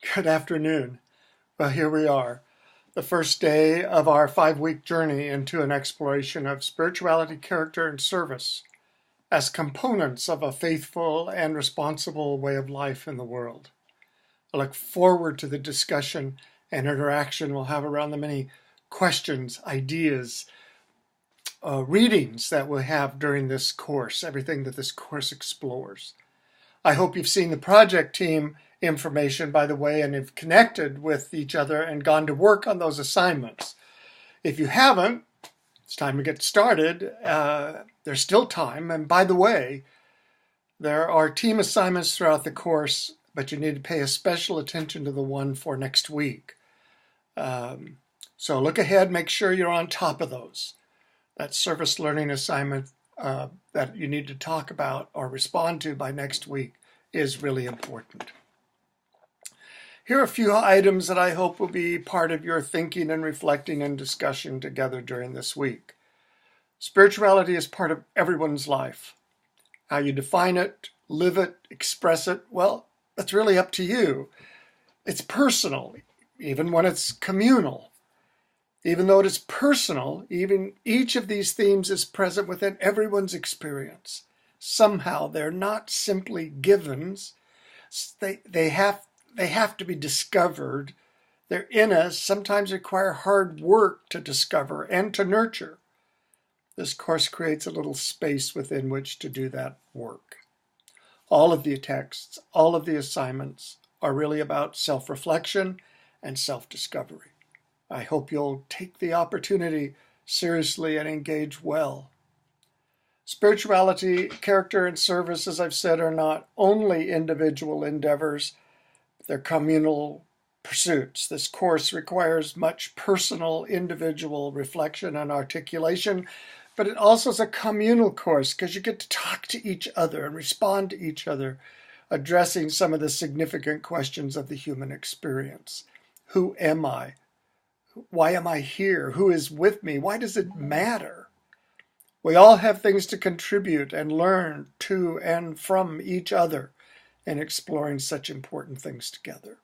Good afternoon. Well, here we are, the first day of our 5-week journey into an exploration of spirituality, character, and service as components of a faithful and responsible way of life in the world. I look forward to the discussion and interaction we'll have around the many questions, ideas, readings that we'll have during this course, everything that this course explores. I hope you've seen the project team information, by the way, and have connected with each other and gone to work on those assignments. If you haven't, it's time to get started. There's still time. And by the way, there are team assignments throughout the course, but you need to pay a special attention to the one for next week. So look ahead, make sure you're on top of those. That service learning assignment that you need to talk about or respond to by next week is really important. Here are a few items that I hope will be part of your thinking and reflecting and discussion together during this week. Spirituality is part of everyone's life. How you define it, live it, express it, well, that's really up to you. It's personal, even when it's communal. Even though it is personal, even each of these themes is present within everyone's experience. Somehow they're not simply givens. They have to be discovered. They're in us, sometimes require hard work to discover and to nurture. This course creates a little space within which to do that work. All of the texts, all of the assignments are really about self-reflection and self-discovery. I hope you'll take the opportunity seriously and engage well. Spirituality, character, and service, as I've said, are not only individual endeavors, they're communal pursuits. This course requires much personal, individual reflection and articulation, but it also is a communal course because you get to talk to each other and respond to each other, addressing some of the significant questions of the human experience. Who am I? Why am I here? Who is with me? Why does it matter? We all have things to contribute and learn to and from each other in exploring such important things together.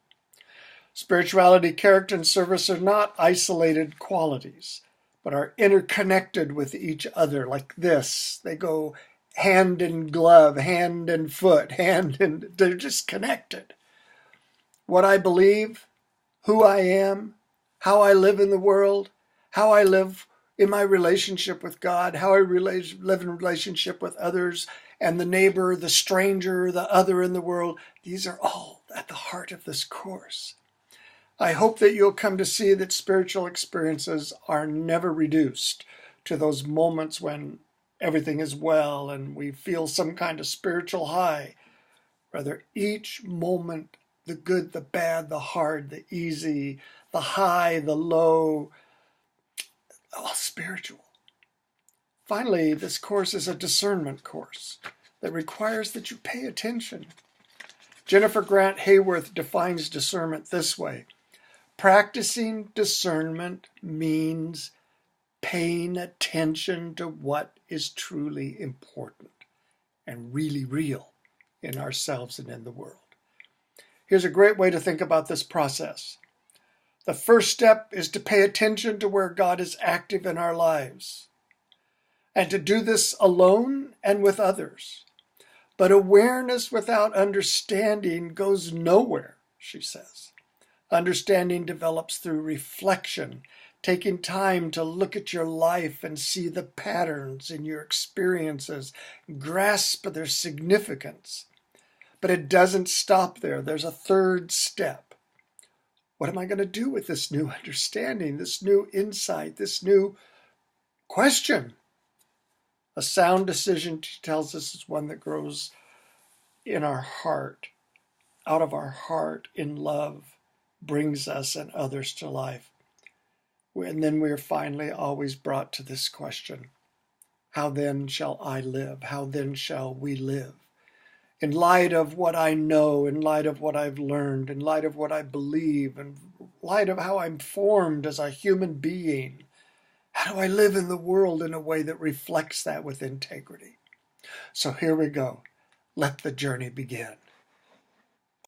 Spirituality, character, and service are not isolated qualities, but are interconnected with each other like this. They go hand in glove, hand and foot, they're just connected. What I believe, who I am, how I live in the world, how I live in my relationship with God, how I live in relationship with others, and the neighbor, the stranger, the other in the world. These are all at the heart of this course. I hope that you'll come to see that spiritual experiences are never reduced to those moments when everything is well and we feel some kind of spiritual high. Rather, each moment, the good, the bad, the hard, the easy, the high, the low, all spiritual. Finally, this course is a discernment course that requires that you pay attention. Jennifer Grant Hayworth defines discernment this way: practicing discernment means paying attention to what is truly important and really real in ourselves and in the world. Here's a great way to think about this process. The first step is to pay attention to where God is active in our lives, and to do this alone and with others. But awareness without understanding goes nowhere, she says. Understanding develops through reflection, taking time to look at your life and see the patterns in your experiences, grasp their significance. But it doesn't stop there. There's a third step. What am I going to do with this new understanding, this new insight, this new question? A sound decision, she tells us, is one that grows in our heart, out of our heart in love, brings us and others to life. And then we're finally always brought to this question: how then shall I live? How then shall we live? In light of what I know, in light of what I've learned, in light of what I believe, in light of how I'm formed as a human being, how do I live in the world in a way that reflects that with integrity? So here we go. Let the journey begin.